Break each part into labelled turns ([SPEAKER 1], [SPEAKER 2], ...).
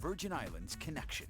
[SPEAKER 1] Virgin Islands Connection.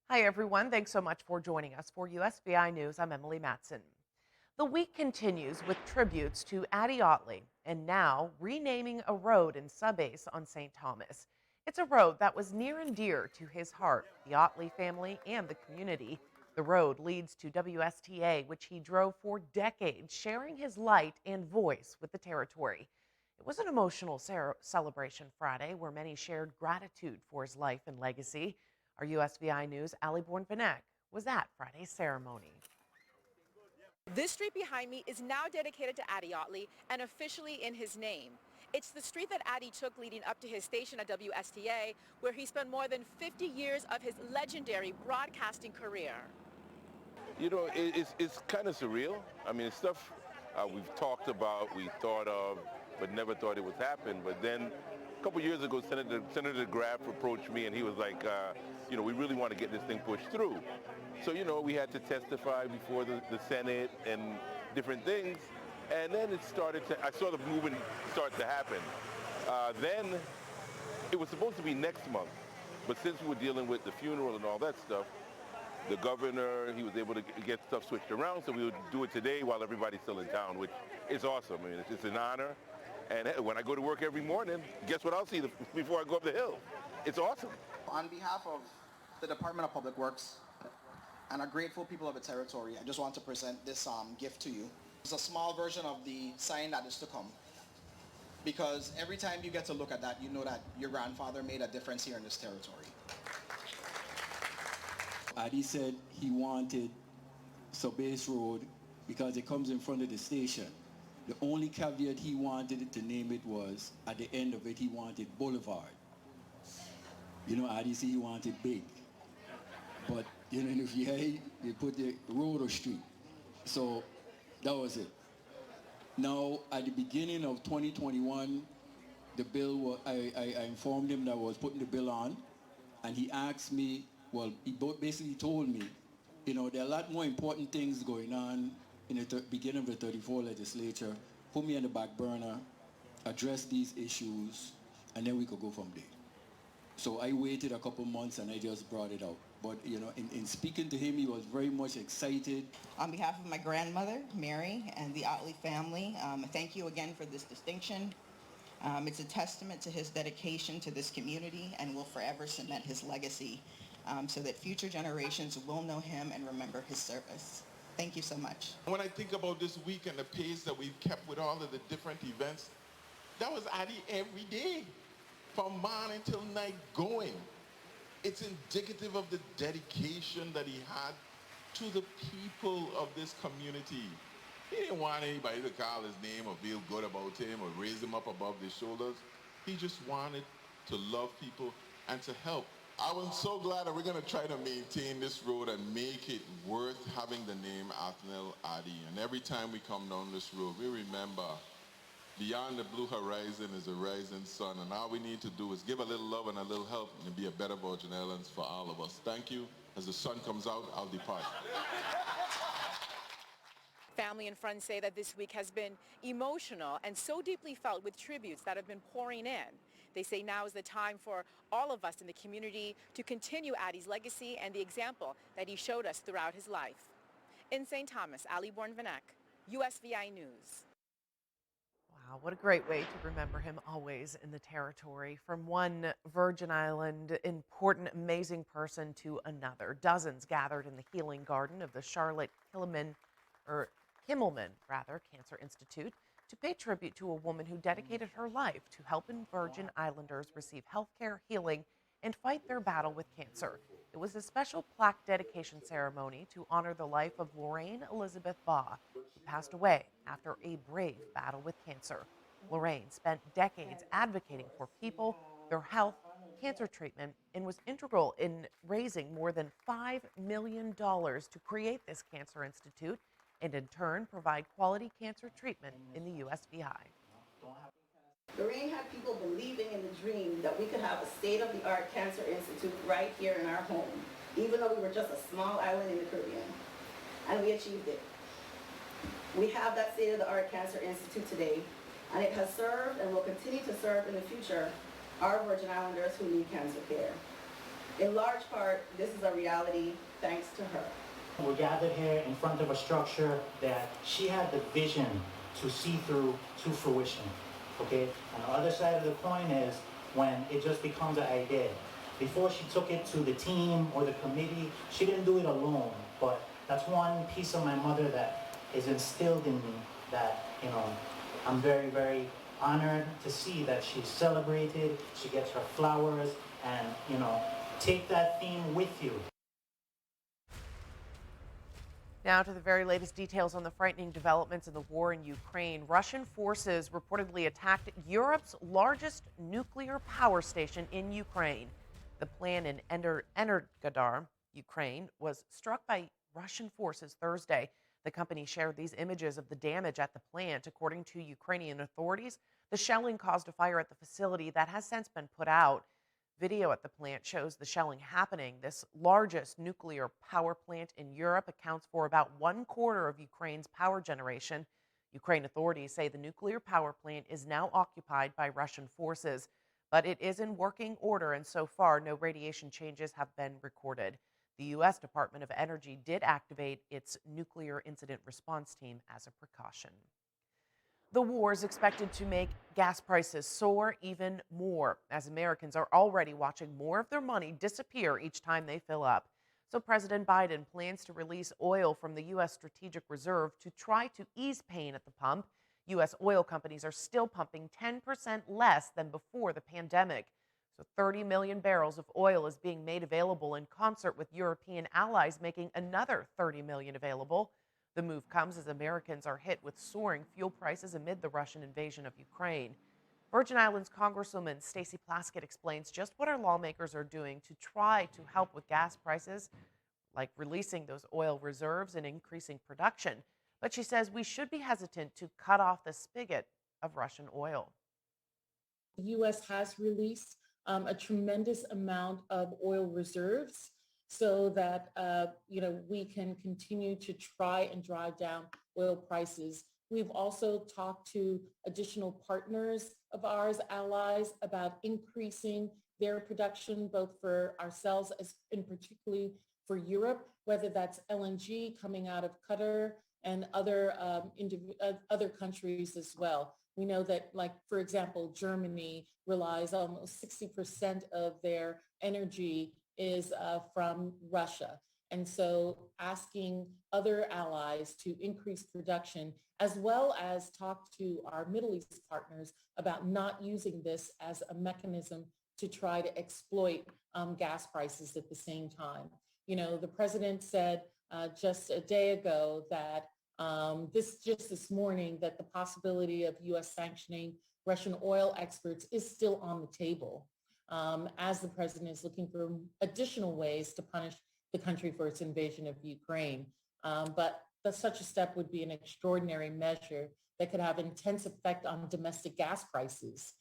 [SPEAKER 2] Hi, everyone. Thanks so much for joining us for USVI News. I'm Emily Matson. The week continues with tributes to Addy Otley and now renaming a road in Subbase on St. Thomas. It's a road that was near and dear to his heart, the Otley family, and the community. The road leads to WSTA, which he drove for decades, sharing his light and voice with the territory. It was an emotional celebration Friday where many shared gratitude for his life and legacy. Our USVI News' Addy was at Friday's ceremony.
[SPEAKER 3] This street behind me is now dedicated to Addy Otley and officially in his name. It's the street that Addy took leading up to his station at WSTA, where he spent more than 50 years of his legendary broadcasting career.
[SPEAKER 4] You know, it's kind of surreal. I mean, it's stuff we've talked about, we thought of, but never thought it would happen. But then a couple years ago, Senator Graff approached me and he was like, you know, we really want to get this thing pushed through. So, you know, we had to testify before the Senate and different things. And then it started to, I saw the movement start to happen. Then it was supposed to be next month. But since we were dealing with the funeral and all that stuff, the governor, he was able to get stuff switched around, so we would do it today while everybody's still in town, which is awesome. I mean, it's an honor. And when I go to work every morning, guess what I'll see before I go up the hill? It's awesome.
[SPEAKER 5] On behalf of the Department of Public Works and our grateful people of the territory, I just want to present this gift to you. It's a small version of the sign that is to come. Because every time you get to look at that, you know that your grandfather made a difference here in this territory.
[SPEAKER 6] Addy said he wanted Subbase Road because it comes in front of the station. The only caveat he wanted it to name it was, at the end of it, he wanted Boulevard. You know, Addy said he wanted big. But, you know, if you hate, you put the road or street. So that was it. Now, at the beginning of 2021, the bill, I informed him that I was putting the bill on, and he asked me, well, he basically told me, you know, there are a lot more important things going on in the beginning of the 34 legislature. Put me on the back burner, address these issues, and then we could go from there. So I waited a couple months and I just brought it out. But, you know, in speaking to him, he was very much excited.
[SPEAKER 7] On behalf of my grandmother, Mary, and the Otley family, thank you again for this distinction. It's a testament to his dedication to this community and will forever cement his legacy so that future generations will know him and remember his service. Thank you so much.
[SPEAKER 8] When I think about this week and the pace that we've kept with all of the different events, that was Addy every day, from morning till night going. It's indicative of the dedication that he had to the people of this community. He didn't want anybody to call his name or feel good about him or raise him up above their shoulders. He just wanted to love people and to help. I was so glad that we're going to try to maintain this road and make it worth having the name Athnel Addy. And every time we come down this road, we remember beyond the blue horizon is a rising sun. And all we need to do is give a little love and a little help and be a better Virgin Islands for all of us. Thank you. As the sun comes out, I'll depart.
[SPEAKER 3] Family and friends say that this week has been emotional and so deeply felt with tributes that have been pouring in. They say now is the time for all of us in the community to continue Addy's legacy and the example that he showed us throughout his life. In St. Thomas, Addy USVI News.
[SPEAKER 2] Wow, what a great way to remember him always in the territory. From one Virgin Island important, amazing person to another. Dozens gathered in the healing garden of the Charlotte Kimmelman Cancer Institute to pay tribute to a woman who dedicated her life to helping Virgin Islanders receive health care, healing, and fight their battle with cancer. It was a special plaque dedication ceremony to honor the life of Lorrainebaugh, who passed away after a brave battle with cancer. Lorraine spent decades advocating for people, their health, cancer treatment, and was integral in raising more than $5 million to create this cancer institute and in turn provide quality cancer treatment in the USVI.
[SPEAKER 9] Lorraine had people believing in the dream that we could have a state-of-the-art cancer institute right here in our home, even though we were just a small island in the Caribbean. And we achieved it. We have that state-of-the-art cancer institute today, And it has served and will continue to serve in the future our Virgin Islanders who need cancer care. In large part, this is a reality thanks to her.
[SPEAKER 1] We're gathered here in front of a structure that she had the vision to see through to fruition, okay? And the other side of the coin is when it just becomes an idea. Before she took it to the team or the committee, she didn't do it alone, but that's one piece of my mother that is instilled in me that, you know, I'm very, very honored to see that she's celebrated, she gets her flowers, and, you know, take that theme with you.
[SPEAKER 2] Now to the very latest details on the frightening developments in the war in Ukraine. Russian forces reportedly attacked Europe's largest nuclear power station in Ukraine. The plant in Energodar, Ukraine, was struck by Russian forces Thursday. The company shared these images of the damage at the plant. According to Ukrainian authorities, the shelling caused a fire at the facility that has since been put out. Video at the plant shows the shelling happening. This largest nuclear power plant in Europe accounts for about 1/4 of Ukraine's power generation. Ukraine authorities say the nuclear power plant is now occupied by Russian forces, but it is in working order, and so far no radiation changes have been recorded. The U.S. Department of Energy did activate its nuclear incident response team as a precaution. The war is expected to make gas prices soar even more, as Americans are already watching more of their money disappear each time they fill up. So President Biden plans to release oil from the U.S. Strategic Reserve to try to ease pain at the pump. U.S. oil companies are still pumping 10% less than before the pandemic. So 30 million barrels of oil is being made available in concert with European allies making another 30 million available. The move comes as Americans are hit with soaring fuel prices amid the Russian invasion of Ukraine. Virgin Islands Congresswoman Stacey Plaskett explains just what our lawmakers are doing to try to help with gas prices, like releasing those oil reserves and increasing production. But she says we should be hesitant to cut off the spigot of Russian oil.
[SPEAKER 10] The U.S. has released a tremendous amount of oil reserves so that we can continue to try and drive down oil prices. We've also talked to additional partners of ours, allies, about increasing their production, both for ourselves and particularly for Europe, whether that's LNG coming out of Qatar and other countries as well. We know that, like, for example, Germany relies almost 60% of their energy is from Russia. And so asking other allies to increase production, as well as talk to our Middle East partners about not using this as a mechanism to try to exploit gas prices at the same time. You know, the president said just a day ago that this morning that the possibility of U.S. sanctioning Russian oil exports is still on the table, as the president is looking for additional ways to punish the country for its invasion of Ukraine. But such a step would be an extraordinary measure that could have an intense effect on domestic gas prices.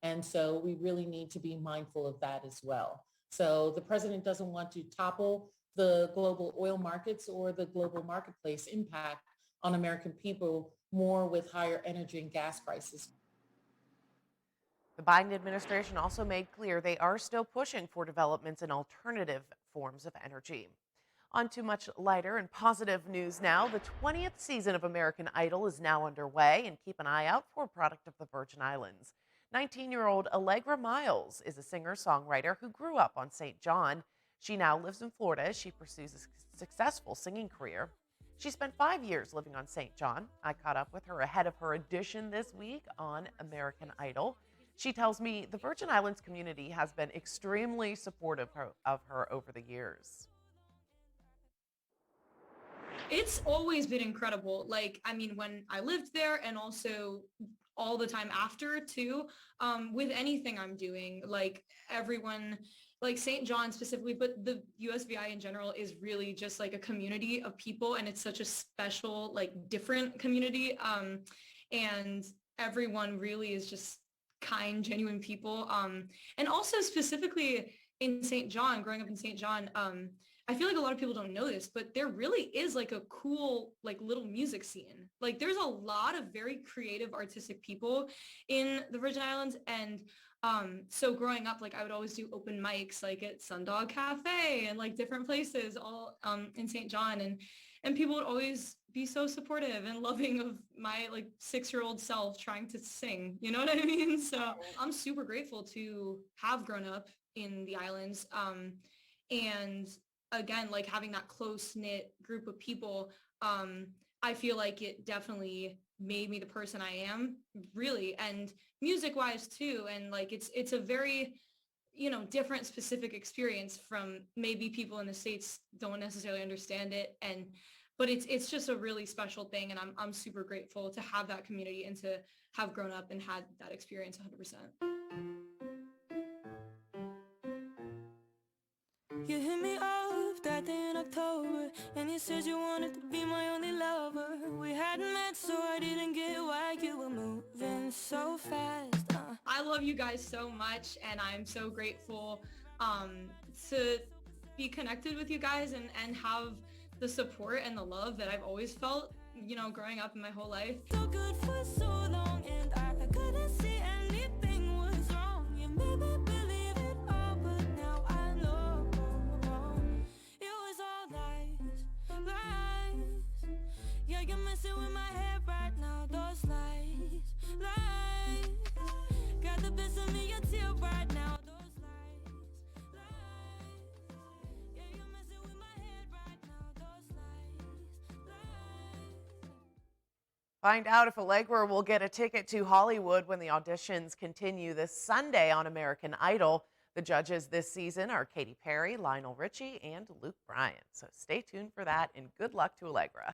[SPEAKER 10] And so we really need to be mindful of that as well. So the president doesn't want to topple the global oil markets or the global marketplace impact on American people more with higher energy and gas prices.
[SPEAKER 2] The Biden administration also made clear they are still pushing for developments in alternative forms of energy. On to much lighter and positive news now. The 20th season of American Idol is now underway, and keep an eye out for a product of the Virgin Islands. 19-year-old Allegra Miles is a singer-songwriter who grew up on St. John. She now lives in Florida as she pursues a successful singing career. She spent 5 years living on St. John. I caught up with her ahead of her audition this week on American Idol. She tells me the Virgin Islands community has been extremely supportive of her over the years.
[SPEAKER 11] It's always been incredible. Like, I mean, when I lived there and also all the time after too, with anything I'm doing, like everyone, like St. John specifically, but the USVI in general is really just like a community of people, and it's such a special, like different community. And everyone really is just kind, genuine people. And also specifically in St. John, growing up in St. John, I feel like a lot of people don't know this, but there really is like a cool, like little music scene. Like there's a lot of very creative, artistic people in the Virgin Islands. And so growing up, like I would always do open mics like at Sundog Cafe and like different places all in St. John. And people would always be so supportive and loving of my like 6-year-old self trying to sing. You know what I mean? So I'm super grateful to have grown up in the islands. And again, like having that close knit group of people, I feel like it definitely made me the person I am, really, and music wise too. And like it's a very, different specific experience from maybe people in the States don't necessarily understand it. But it's just a really special thing. And I'm super grateful to have that community and to have grown up and had that experience 100%.
[SPEAKER 12] You hit me up that day in October, and you said you wanted to be my only lover. We hadn't met, so I didn't get why you were moving so fast.
[SPEAKER 11] I love you guys so much, and I'm so grateful to be connected with you guys and have the support and the love that I've always felt, growing up in my whole life.
[SPEAKER 12] So good for so long, and I couldn't see anything was wrong. You made me believe it all, but now I know it was all lies, lies. Yeah, you're messing with my head right now. Those lies, lies. Got the best of me, you're tear right now. Those lies, lies. Yeah, you're messing with my head right now. Those lies, lies.
[SPEAKER 2] Find out if Allegra will get a ticket to Hollywood when the auditions continue this Sunday on American Idol. The judges this season are Katy Perry, Lionel Richie, and Luke Bryan. So stay tuned for that, and good luck to Allegra.